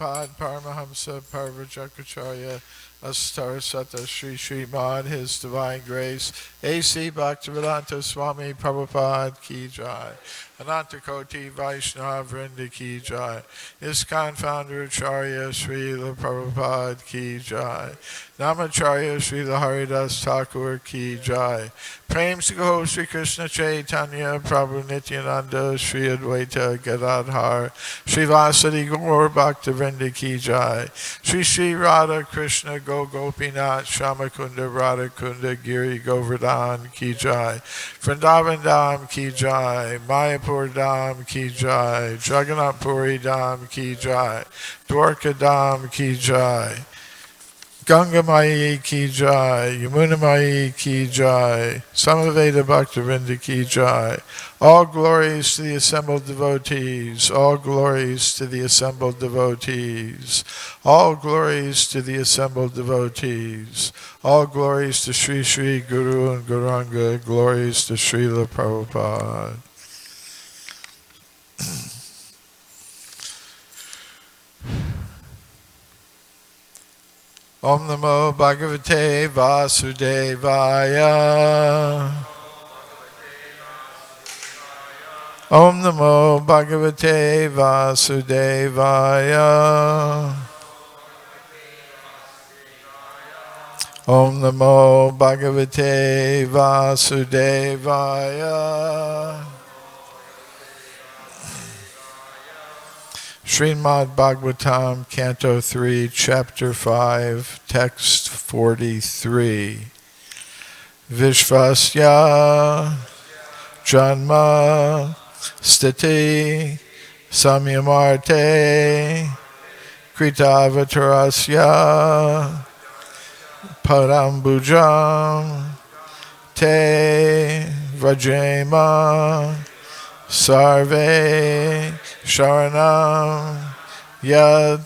Prabhupada Paramahamsa Parvajakacharya Astar Sata Sri Sri Mad, His Divine Grace, A.C. Bhaktivedanta Swami Prabhupada Ki Jai, Ananta Koti Vaishnava Vrinda Ki Jai, ISKCON Founder Acharya Srila Prabhupada Ki Jai, Namacharya Srila Haridas Thakur Ki Jai, Prem Sikho Sri Krishna Chaitanya Prabhu Nityananda Sri Advaita Gadadhar Sri Vasadi Gaur Bhaktivinoda Ki Jai, Sri Sri Radha Krishna Gopinath Shamakunda Radha Kunda Giri Govardhan Ki Jai, Vrindavan Dham Ki Jai, Mayapur Dham Ki Jai, Jagannath Puri Dham Ki Jai, Dwarka Dham Ki Jai, Ganga Mai Ki Jai, Yamuna Mai Ki Jai, Samaveda Bhaktivinoda Ki Jai. All glories to the assembled devotees, all glories to the assembled devotees, all glories to the assembled devotees, all glories to Sri Sri Guru and Gauranga, glories to Srila Prabhupada. Om Namo Bhagavate Vasudevaya. Om Namo Bhagavate Vasudevaya. Om Namo Bhagavate Vasudevaya. Srimad Bhagavatam, Canto 3, Chapter 5, Text 43. Vishvasya Janma Stiti Samyamarte Kritavatarasya Parambujam Te Vrajema Sarve Sharanam Yad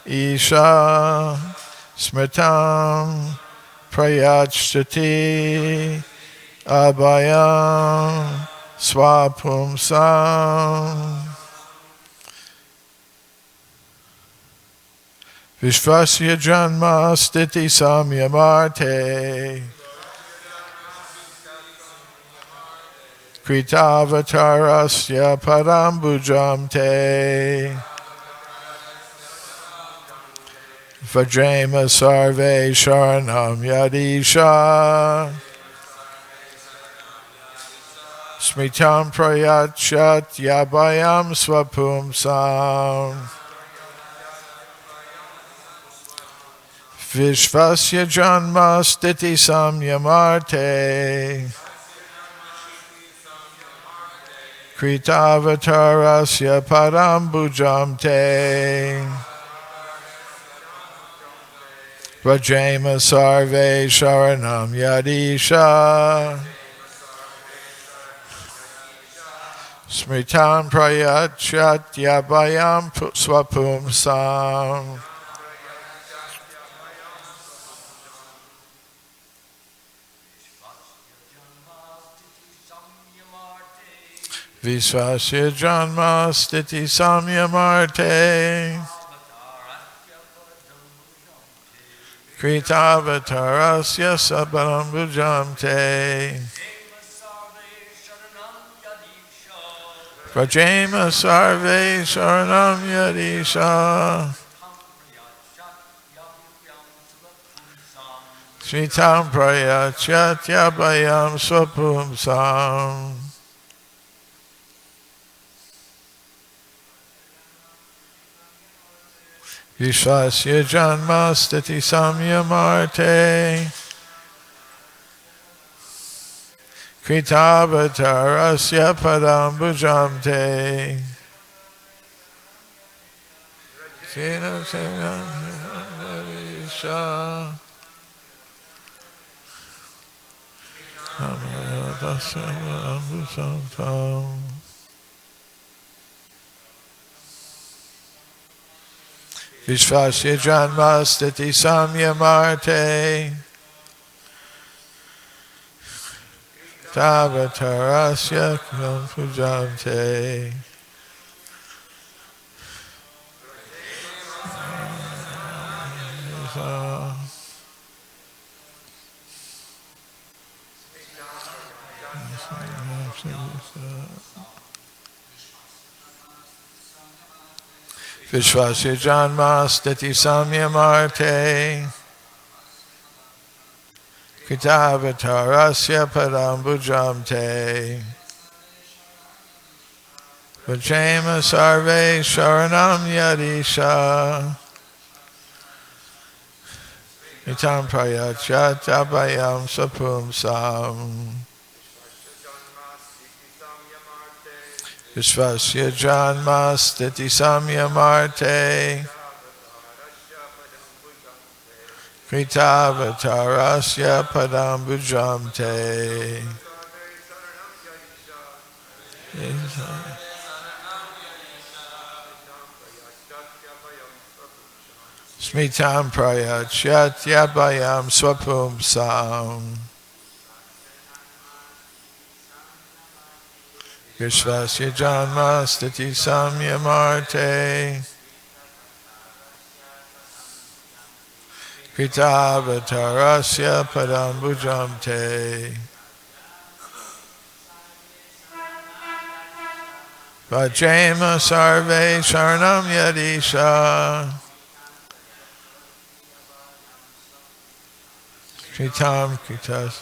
Isha Smritam Prayachati Abhayam Swapumsam. Vishvasya Janma Stiti Samyamarte Kritavatarasya Parambujam Te Vajrema Sarve Sharanam Yadisha Smritam Prayachat Yabhayam Swapumsam. Vishvasya Janma Stiti Samyamarte Kritavatarasya Parambujam Te Vajrema Sarve Sharanam Yadisha Smritam Prayachat Yabhayam Swapumsam. Vishvasya Janma Stiti Samyamarte Kritavatarasya Sabarambujam Te Vajrema Sarve Sharanam Yadisha Smritam Prayachat Yabhayam Swapumsam. Vishvasya Janma Stiti Samyamarte Kritavatarasya Parambujam Te Sena Sena Yadisha Amayadasya Parambujam. Vishvasya Janma Stiti Samyamarte Tavatarasya Parambujam Te Vishvasya Janma Stiti Samyamarte Kitavatarasya Padambujamte Vajema Sarve Sharanam Yadisha Nitam Prayachat Abhayam Sapumsam Vishvasya Janma Stiti Samyamarte Kritavatarasya Padambujamte Smitam Prayachat Yabhayam Swapumsam Vishvasya Janma Stiti Samyamarte Kritavatarasya Padambujamte Vajema Sarve Sharanam Yadisha Kritam Kritas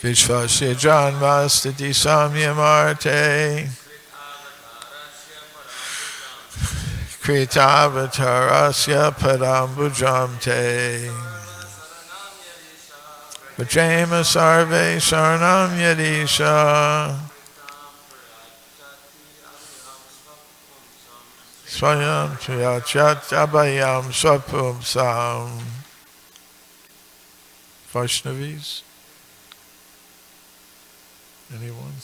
Vishvasya Janma Stiti Samyamarte Kritavatarasya Padambujamte Vajema Sarve Sharanam Yadisha Swayam Triyachat Abhayam Swapumsam. Vaishnavis? Anyone?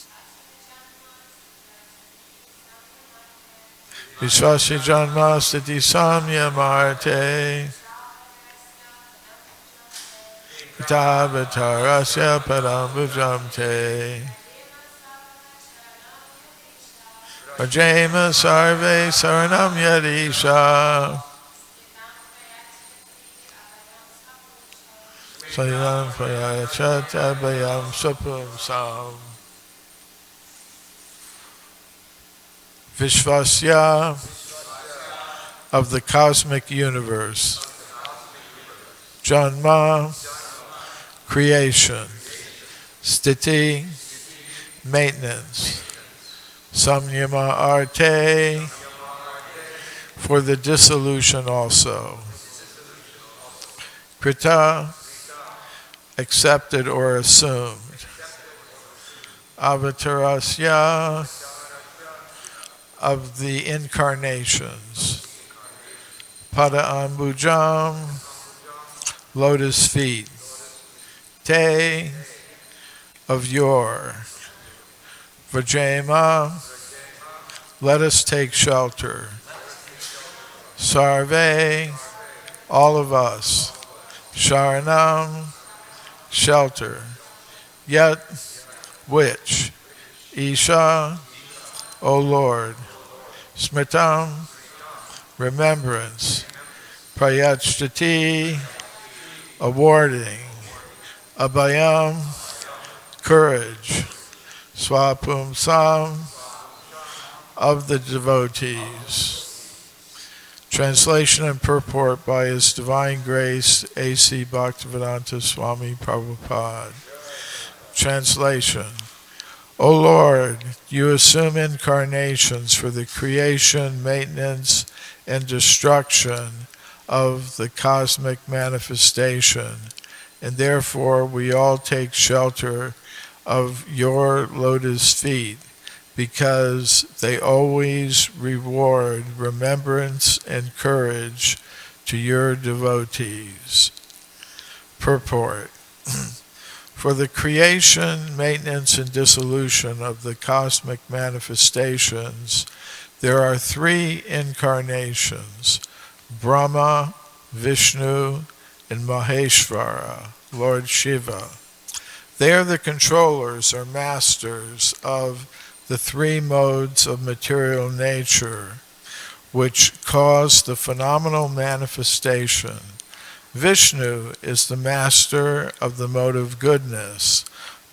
Vishvasya Janma Stiti Samyamarte Kitavatarasya Padambujamte Vajema Sarve Saranam Yadisha Sayam Prayachat Abhayam Sapumsam. Vishvasya of the cosmic universe. Janma, creation. Sthiti, maintenance. Samyama arte, for the dissolution also. Krita, accepted or assumed. Avatarasya, of the incarnations. Pada ambujam, lotus feet. Te, of your. Vajema, let us take shelter. Sarve, all of us. Sharanam, shelter. Yet, which? Isha, O Lord. Smritam, remembrance. Prayachdati, awarding. Abhayam, courage. Swapumsam, of the devotees. Translation and purport by His Divine Grace, A.C. Bhaktivedanta Swami Prabhupada. Translation. O Lord, you assume incarnations for the creation, maintenance, and destruction of the cosmic manifestation, and therefore we all take shelter of your lotus feet, because they always reward remembrance and courage to your devotees. Purport. For the creation, maintenance, and dissolution of the cosmic manifestations, there are three incarnations: Brahma, Vishnu, and Maheshvara, Lord Shiva. They are the controllers or masters of the three modes of material nature which cause the phenomenal manifestation. Vishnu is the master of the mode of goodness.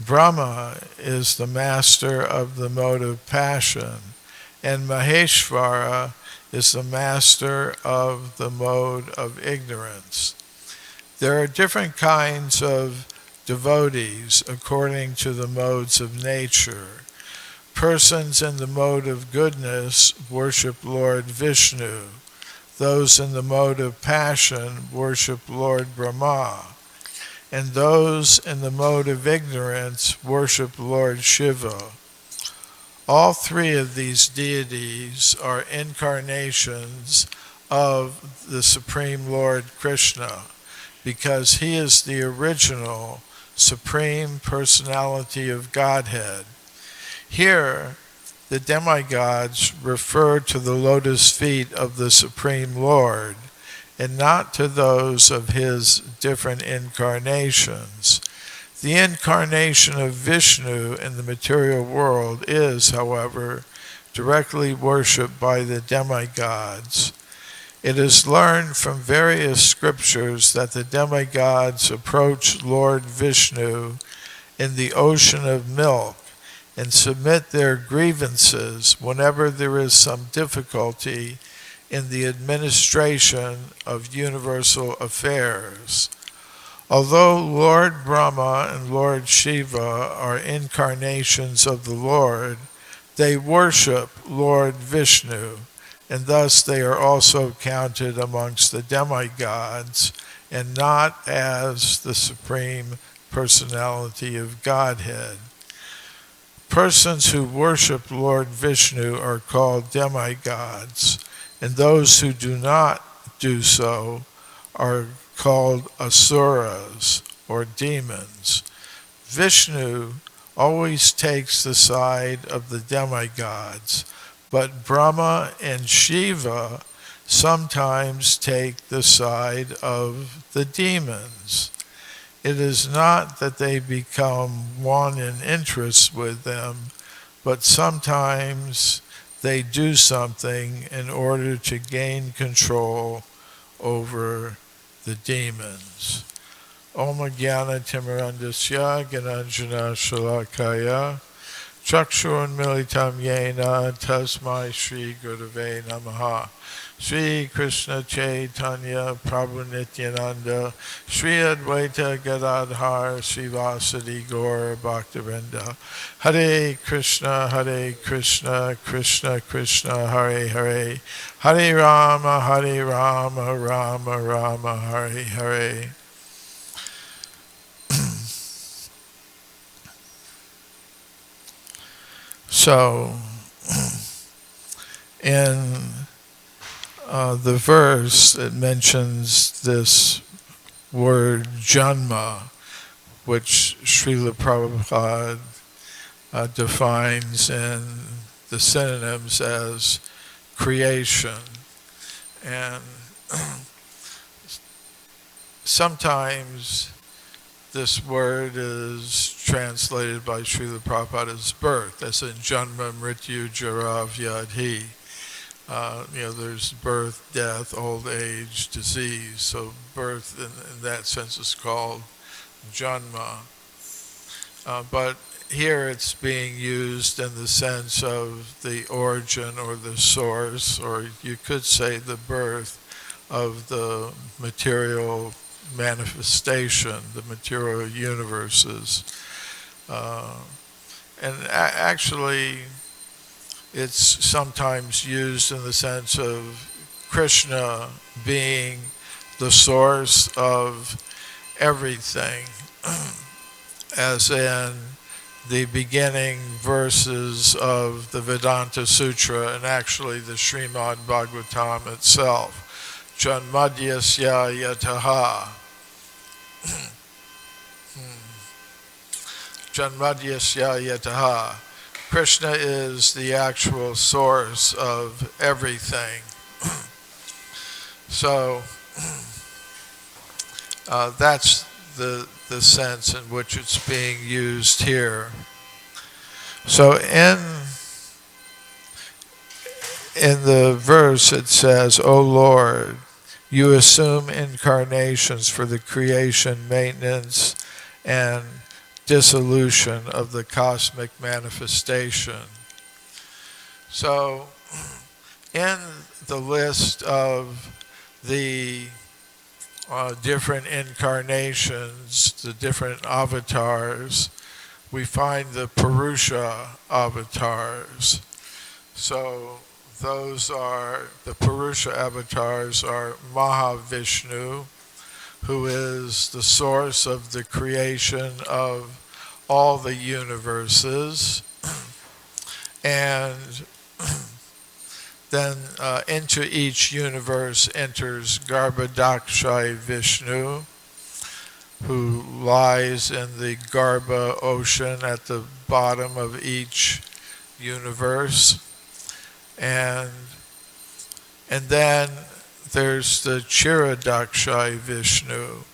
Brahma is the master of the mode of passion. And Maheshvara is the master of the mode of ignorance. There are different kinds of devotees according to the modes of nature. Persons in the mode of goodness worship Lord Vishnu. Those in the mode of passion worship Lord Brahma. And those in the mode of ignorance worship Lord Shiva. All three of these deities are incarnations of the Supreme Lord Krishna, because he is the original Supreme Personality of Godhead. Here, the demigods refer to the lotus feet of the Supreme Lord, and not to those of his different incarnations. The incarnation of Vishnu in the material world is, however, directly worshipped by the demigods. It is learned from various scriptures that the demigods approach Lord Vishnu in the ocean of milk and submit their grievances whenever there is some difficulty in the administration of universal affairs. Although Lord Brahma and Lord Shiva are incarnations of the Lord, they worship Lord Vishnu, and thus they are also counted amongst the demigods and not as the Supreme Personality of Godhead. Persons who worship Lord Vishnu are called demigods, and those who do not do so are called asuras, or demons. Vishnu always takes the side of the demigods, but Brahma and Shiva sometimes take the side of the demons. It is not that they become one in interest with them, but sometimes they do something in order to gain control over the demons. Om Jnana Timirandasya Gananjana Shalakaya Chakshurun Militam Yena Tasmai Shri Gurave Namaha. Shri Krishna Chaitanya Prabhu Nityananda Shri Advaita Gadadhar Srivasadi Gaur Bhaktivinoda. Hare Krishna Krishna Krishna Hare Hare Hare Rama Rama Rama Hare Hare. So in the verse, it mentions this word janma, which Srila Prabhupada defines in the synonyms as creation. And sometimes this word is translated by Srila Prabhupada as birth, as in janma, mrityu, jara, vyadhi. There's birth, death, old age, disease. So birth in that sense is called janma. But here it's being used in the sense of the origin or the source, or you could say the birth of the material manifestation, the material universes. Actually, it's sometimes used in the sense of Krishna being the source of everything, as in the beginning verses of the Vedanta Sutra and actually the Srimad Bhagavatam itself. Janmadyasya yataha. Janmadyasya yataha. Krishna is the actual source of everything. So that's the sense in which it's being used here. So in the verse it says, "O Lord, you assume incarnations for the creation, maintenance, and dissolution of the cosmic manifestation." So in the list of the different incarnations, the different avatars, we find the Purusha avatars. So the Purusha avatars are Mahavishnu, who is the source of the creation of all the universes, and then into each universe enters Garbhodakshai Vishnu, who lies in the Garbha ocean at the bottom of each universe. And then there's the Chiradakshai Vishnu,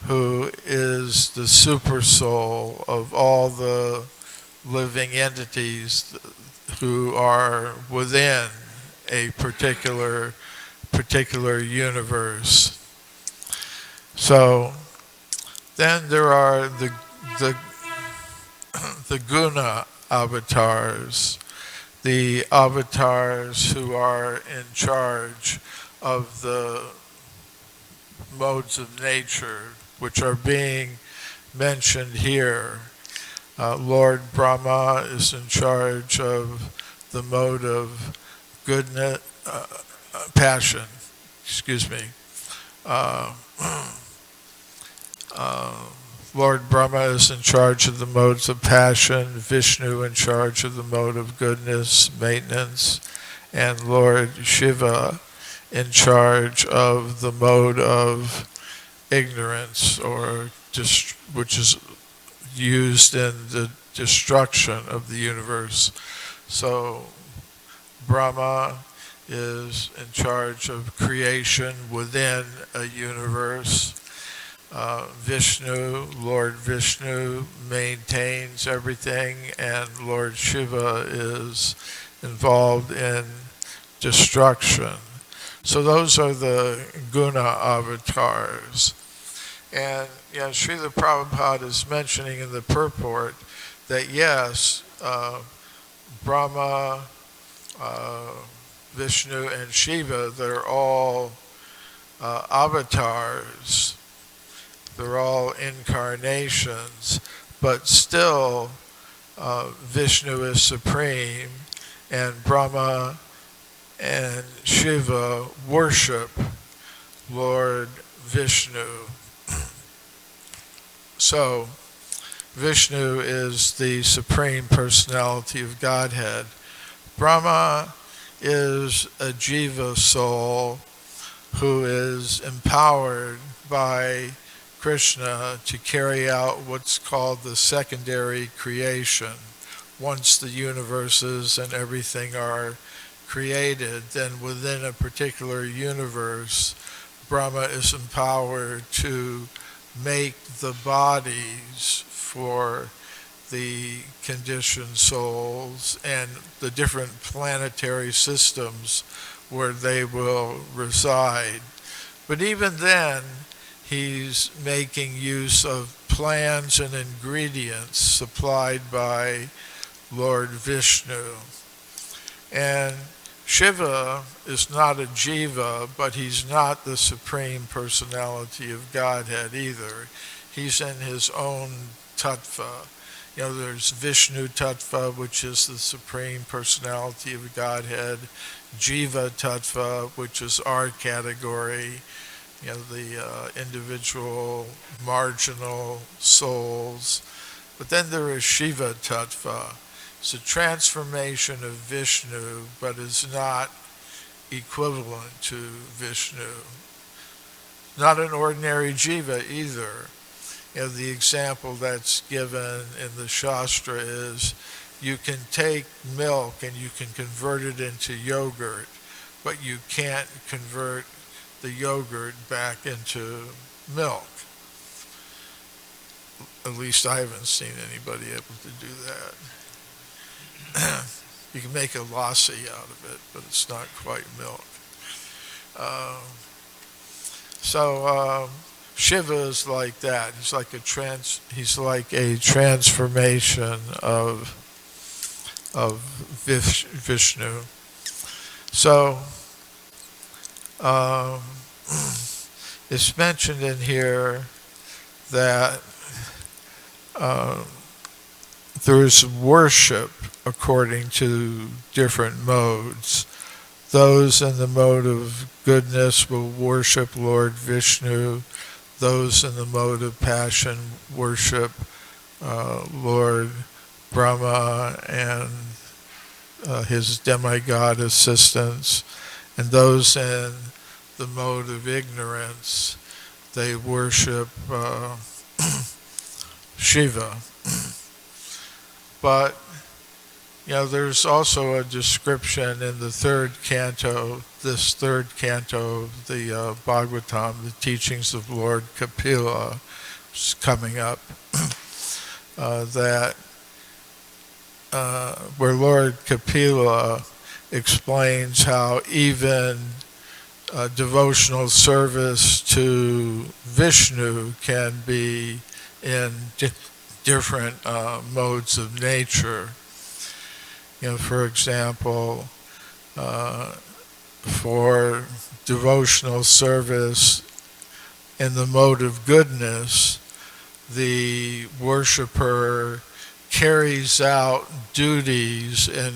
who is the super soul of all the living entities who are within a particular universe. So then there are the guna avatars, the avatars who are in charge of the modes of nature, which are being mentioned here. Lord Brahma is in charge of the mode of goodness, passion. Excuse me. Lord Brahma is in charge of the modes of passion, Vishnu in charge of the mode of goodness, maintenance, and Lord Shiva in charge of the mode of ignorance, which is used in the destruction of the universe. So Brahma is in charge of creation within a universe. Lord Vishnu maintains everything, and Lord Shiva is involved in destruction. So those are the guna avatars. And Srila Prabhupada is mentioning in the purport that yes, Brahma, Vishnu, and Shiva, they're all avatars. They're all incarnations, but still Vishnu is supreme, and Brahma and Shiva worship Lord Vishnu. So Vishnu is the Supreme Personality of Godhead. Brahma is a jiva soul who is empowered by Krishna to carry out what's called the secondary creation. Once the universes and everything are created, then within a particular universe, Brahma is empowered to make the bodies for the conditioned souls and the different planetary systems where they will reside. But even then, he's making use of plans and ingredients supplied by Lord Vishnu. And Shiva is not a jiva, but he's not the Supreme Personality of Godhead either. He's in his own tattva. There's Vishnu tattva, which is the Supreme Personality of Godhead, Jiva tattva, which is our category, the individual marginal souls. But then there is Shiva tattva. It's a transformation of Vishnu, but is not equivalent to Vishnu. Not an ordinary jiva either. The example that's given in the Shastra is you can take milk and you can convert it into yogurt, but you can't convert the yogurt back into milk. At least I haven't seen anybody able to do that. You can make a lassi out of it, but it's not quite milk. Um, so Shiva is like that. He's like a transformation of Vishnu. So um, it's mentioned in here that uh, there's worship according to different modes. Those in the mode of goodness will worship Lord Vishnu. Those in the mode of passion worship Lord Brahma and his demigod assistants. And those in the mode of ignorance, they worship Shiva. But there's also a description in the this third canto of the Bhagavatam, the teachings of Lord Kapila, which is coming up, where Lord Kapila explains how even devotional service to Vishnu can be in different modes of nature. For example, for devotional service in the mode of goodness, the worshiper carries out duties in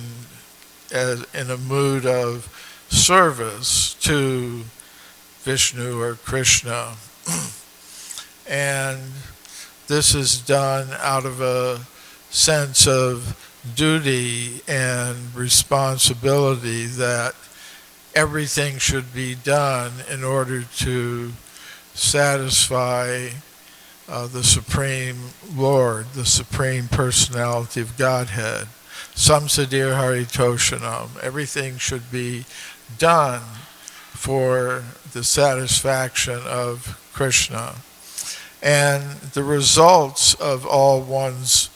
a mood of service to Vishnu or Krishna. And this is done out of a sense of duty and responsibility that everything should be done in order to satisfy the Supreme Lord, the Supreme Personality of Godhead. Samsadir Haritoshanam. Everything should be done for the satisfaction of Krishna. And the results of all one's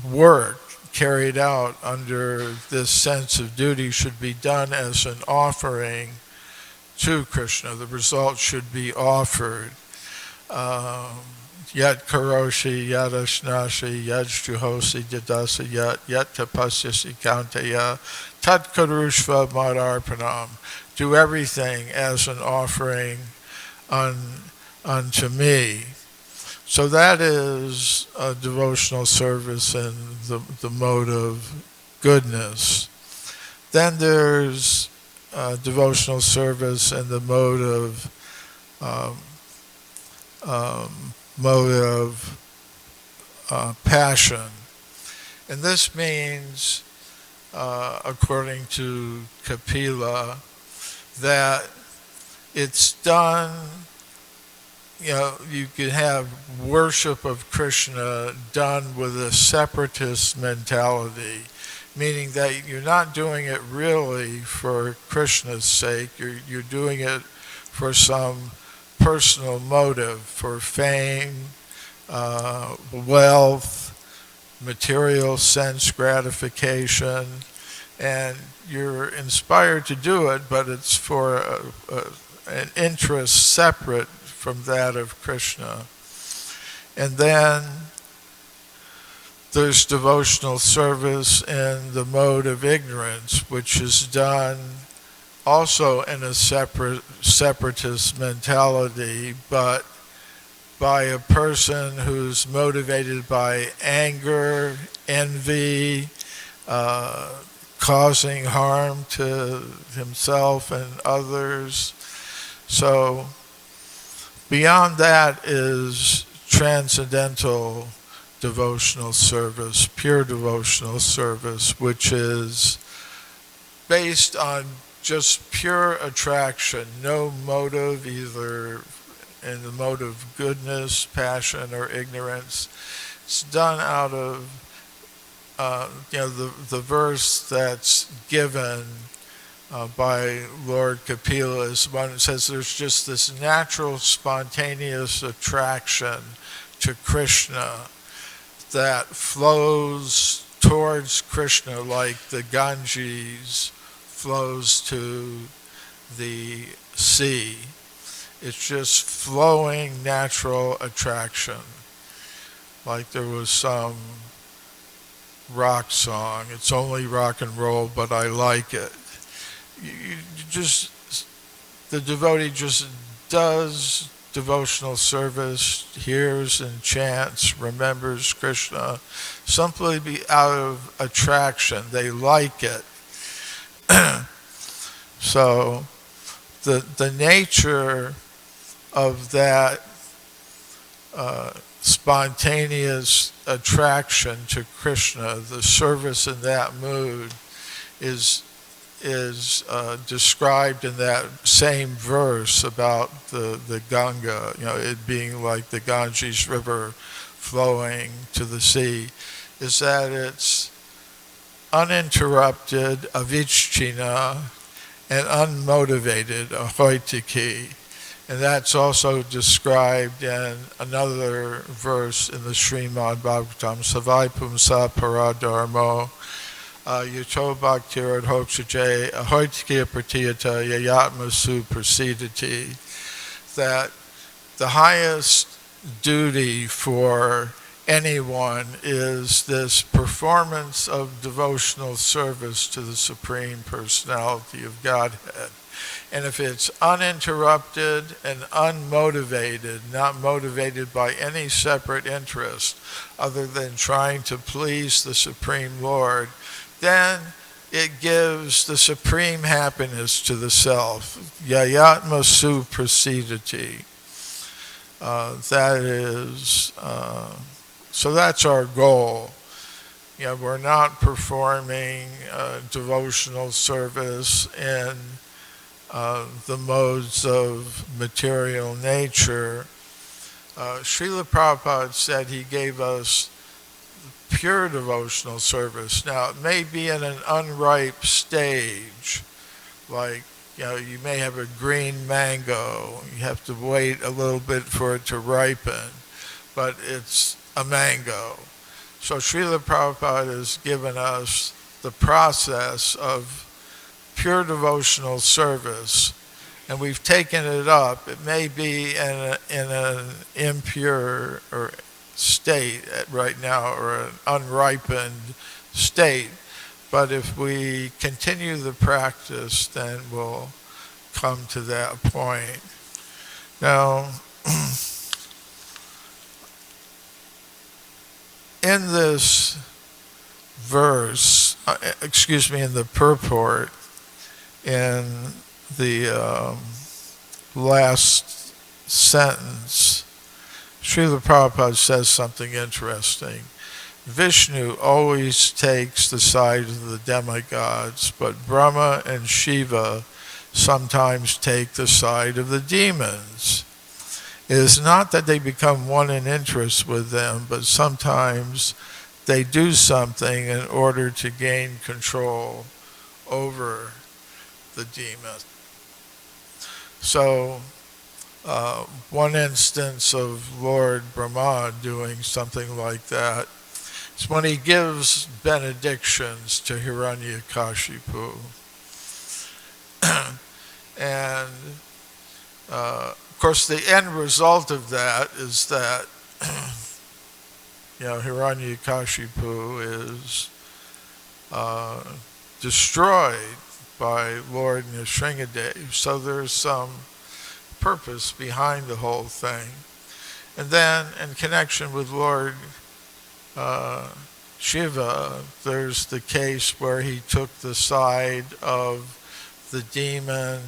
work carried out under this sense of duty should be done as an offering to Krishna. The results should be offered. Yat karoshi, yat ashnashi, yat juhosi dadasa, yat tapasyasi kantaya, tat karushva madarpanam. Do everything as an offering unto me. So that is a devotional service in the mode of goodness. Then there's devotional service in the mode of passion. And this means, according to Kapila, that it's done, you could have worship of Krishna done with a separatist mentality, meaning that you're not doing it really for Krishna's sake, you're doing it for some personal motive, for fame, wealth, material sense gratification, and you're inspired to do it, but it's for an interest separate from that of Krishna. And then there's devotional service in the mode of ignorance, which is done also in a separatist mentality, but by a person who's motivated by anger, envy, causing harm to himself and others. So beyond that is transcendental devotional service, pure devotional service, which is based on just pure attraction, no motive, either in the mode of goodness, passion, or ignorance. It's done out of, the verse that's given by Lord Kapila is one that says there's just this natural, spontaneous attraction to Krishna that flows towards Krishna like the Ganges flows to the sea. It's just flowing natural attraction. Like there was some rock song, it's only rock and roll, but I like it. You just, the devotee just does devotional service, hears and chants, remembers Krishna, simply out of attraction. They like it. So the nature of that spontaneous attraction to Krishna, the service in that mood, is described in that same verse about the Ganga, it being like the Ganges River flowing to the sea, is that it's uninterrupted, avichchina, and unmotivated, ahoitiki. And that's also described in another verse in the Srimad Bhagavatam, Savai Pumsa Paradharmo, Yuto Bhaktir Adhoksaje, Ahoitiki Pratiyata Yayatmasu Prasidati, that the highest duty for anyone is this performance of devotional service to the Supreme Personality of Godhead. And if it's uninterrupted and unmotivated, not motivated by any separate interest other than trying to please the Supreme Lord, then it gives the supreme happiness to the self. Yayatma su prasidati. That is, so that's our goal. We're not performing devotional service in the modes of material nature. Srila Prabhupada said he gave us pure devotional service. Now, it may be in an unripe stage, like, you may have a green mango. You have to wait a little bit for it to ripen, but it's a mango. So Srila Prabhupada has given us the process of pure devotional service, and we've taken it up. It may be in an impure or state right now, or an unripened state, but if we continue the practice, then we'll come to that point. Now, in this verse, in the purport, in the last sentence, Srila Prabhupada says something interesting. Vishnu always takes the side of the demigods, but Brahma and Shiva sometimes take the side of the demons. It is not that they become one in interest with them, but sometimes they do something in order to gain control over the demon. So, one instance of Lord Brahma doing something like that is when he gives benedictions to Hiranyakashipu. And of course the end result of that is that Hiranyakashipu is destroyed by Lord Nrsingadev. So there's some purpose behind the whole thing. And then in connection with Lord Shiva, there's the case where he took the side of the demon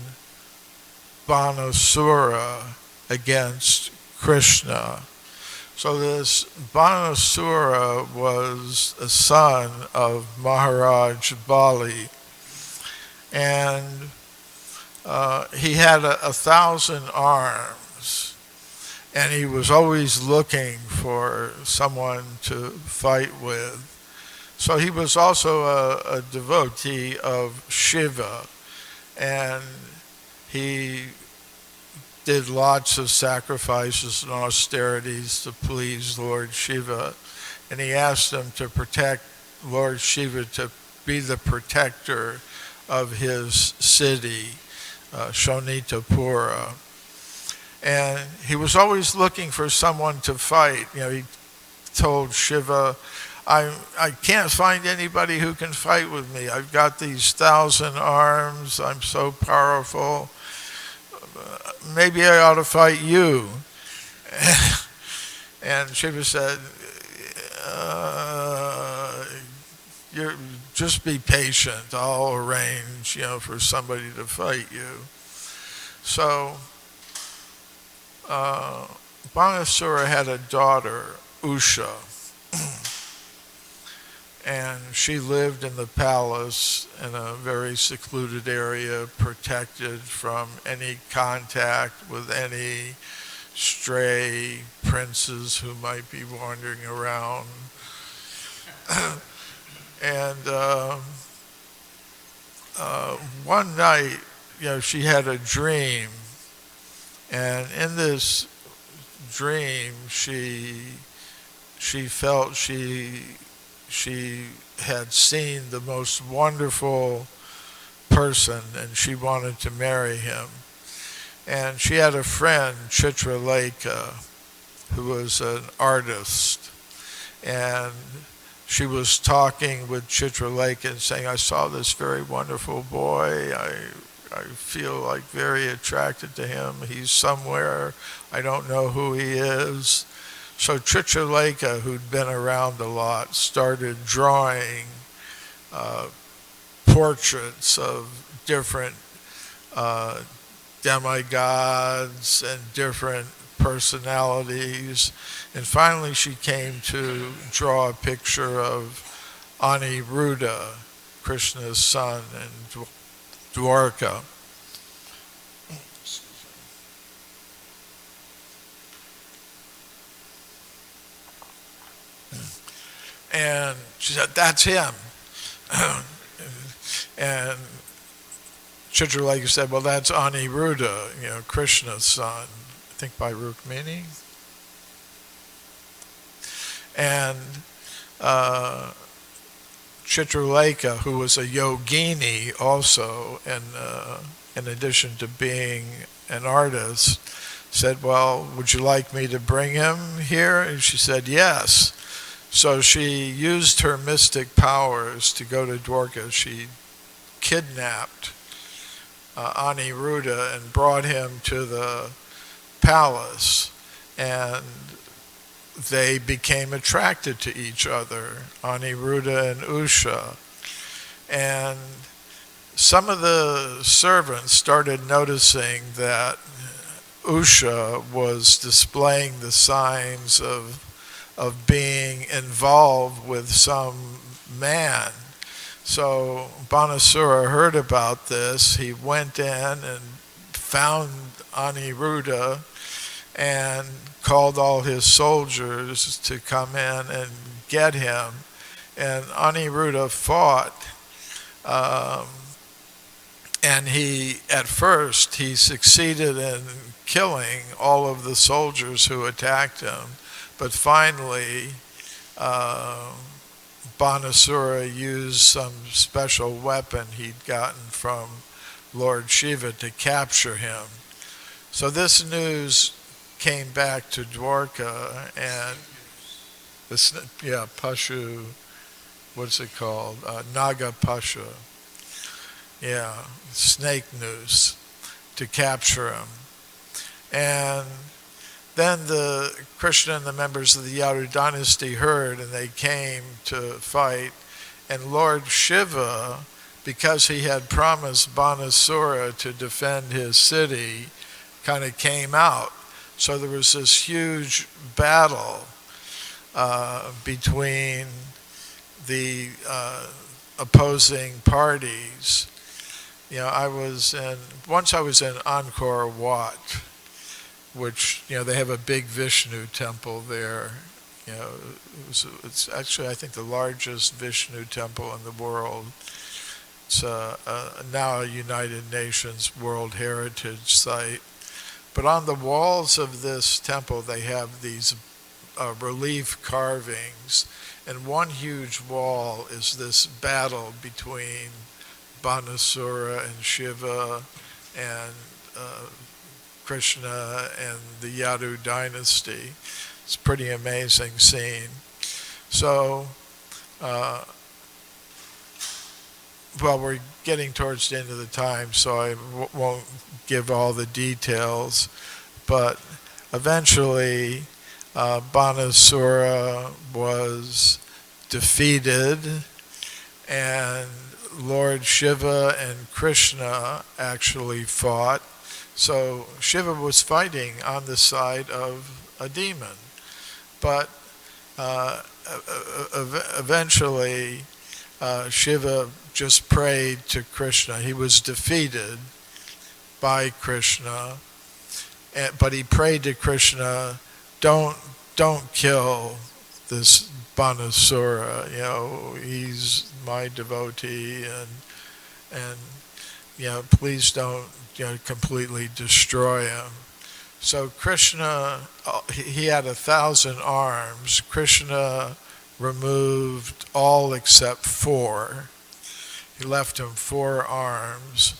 Banasura against Krishna. So this Banasura was a son of Maharaj Bali, and he had 1,000 arms, and he was always looking for someone to fight with. So he was also a devotee of Shiva, and he did lots of sacrifices and austerities to please Lord Shiva. And he asked him to protect Lord Shiva, to be the protector of his city, Shonitapura. And he was always looking for someone to fight. He told Shiva, I can't find anybody who can fight with me. I've got these 1,000 arms. I'm so powerful. Maybe I ought to fight you. And Shiva said, you just be patient. I'll arrange, for somebody to fight you. So Banasura had a daughter, Usha, and she lived in the palace in a very secluded area, protected from any contact with any stray princes who might be wandering around. And one night, she had a dream, and in this dream, she felt she had seen the most wonderful person, and she wanted to marry him. And she had a friend, Chitralekha, who was an artist, and she was talking with Chitralekha and saying, I saw this very wonderful boy. I feel like very attracted to him. He's somewhere. I don't know who he is. So Chitralekha, who'd been around a lot, started drawing portraits of different demigods and different personalities. And finally she came to draw a picture of Aniruddha, Krishna's son, in Dwarka. And she said, that's him. And Chitralekha said, well, that's Aniruddha, Krishna's son, I think by Rukmini. And Chitralekha, who was a yogini also, and in addition to being an artist, said, well, would you like me to bring him here? And she said, yes. So she used her mystic powers to go to Dwarka. She kidnapped Aniruddha and brought him to the palace, and they became attracted to each other, Aniruddha and Usha. And some of the servants started noticing that Usha was displaying the signs of being involved with some man. So Banasura heard about this. He went in and found Aniruddha and called all his soldiers to come in and get him. And Aniruddha fought, and at first he succeeded in killing all of the soldiers who attacked him. But finally, Banasura used some special weapon he'd gotten from Lord Shiva to capture him. So this news came back to Dwarka, and Pashu, what's it called? Naga Pasha. Yeah, snake news to capture him. And then Krishna and the members of the Yadu dynasty heard, and they came to fight. And Lord Shiva, because he had promised Banasura to defend his city, kind of came out. So there was this huge battle between the opposing parties. Once I was in Angkor Wat, which, they have a big Vishnu temple there. It's actually, I think, the largest Vishnu temple in the world. It's now a United Nations World Heritage Site. But on the walls of this temple, they have these relief carvings. And one huge wall is this battle between Banasura and Shiva and Krishna and the Yadu dynasty. It's a pretty amazing scene. So, well, we're getting towards the end of the time, so I won't give all the details. But eventually, Banasura was defeated, and Lord Shiva and Krishna actually fought. So Shiva was fighting on the side of a demon. But eventually, Shiva just prayed to Krishna. He was defeated by Krishna, but he prayed to Krishna, don't kill this Banasura. He's my devotee, and please don't completely destroy him. So Krishna, he had 1,000 arms. Krishna removed all except 4. He left him 4 arms,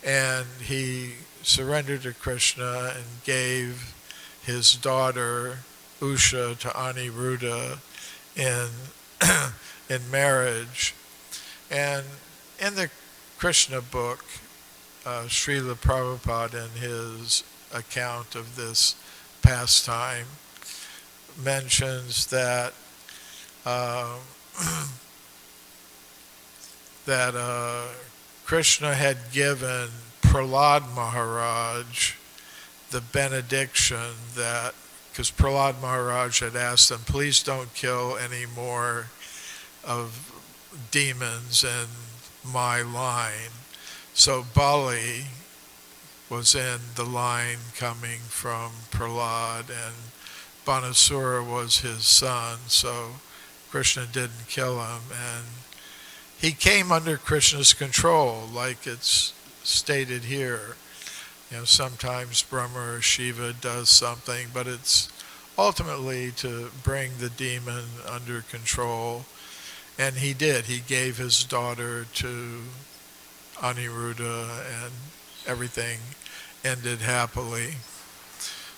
and he surrendered to Krishna and gave his daughter Usha to Aniruddha in marriage. And in the Krishna book, Srila Prabhupada, in his account of this pastime, mentions that Krishna had given Prahlad Maharaj the benediction that, because Prahlad Maharaj had asked them, please don't kill any more of demons in my line. So Bali was in the line coming from Prahlad, and Banasura was his son, so Krishna didn't kill him, and he came under Krishna's control, like it's stated here. Sometimes Brahma or Shiva does something, but it's ultimately to bring the demon under control. And he did. He gave his daughter to Aniruddha, and everything ended happily.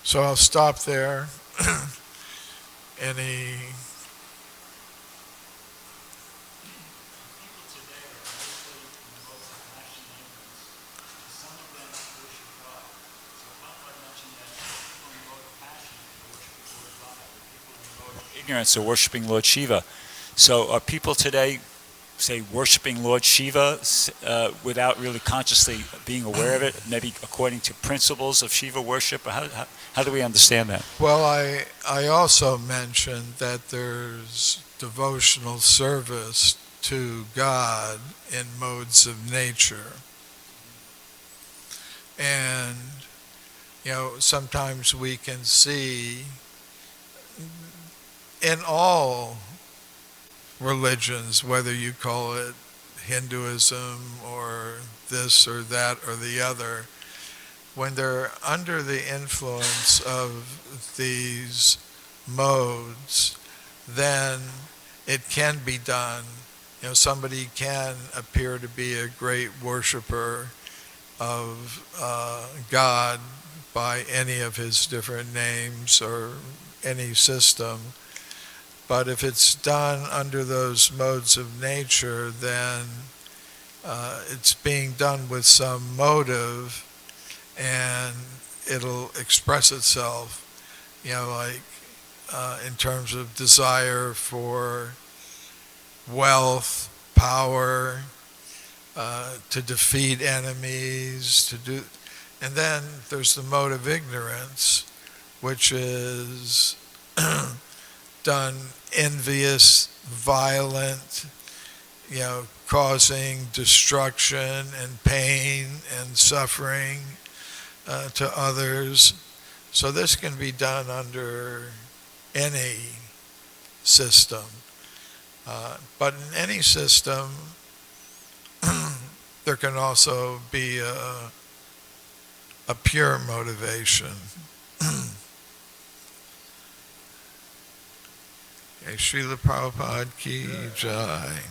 So I'll stop there. Any... Ignorance are worshiping Lord Shiva. So are people today, say, worshiping Lord Shiva without really consciously being aware of it, maybe according to principles of Shiva worship? How do we understand that? Well, I also mentioned that there's devotional service to God in modes of nature. And, sometimes we can see in all religions, whether you call it Hinduism or this or that or the other, when they're under the influence of these modes, then it can be done. Somebody can appear to be a great worshiper of God by any of his different names or any system. But if it's done under those modes of nature, then it's being done with some motive, and it'll express itself, in terms of desire for wealth, power, to defeat enemies, and then there's the mode of ignorance, which is done envious, violent, causing destruction and pain and suffering to others. So this can be done under any system. But in any system, there can also be a a pure motivation. Okay, Srila Prabhupada ki jai.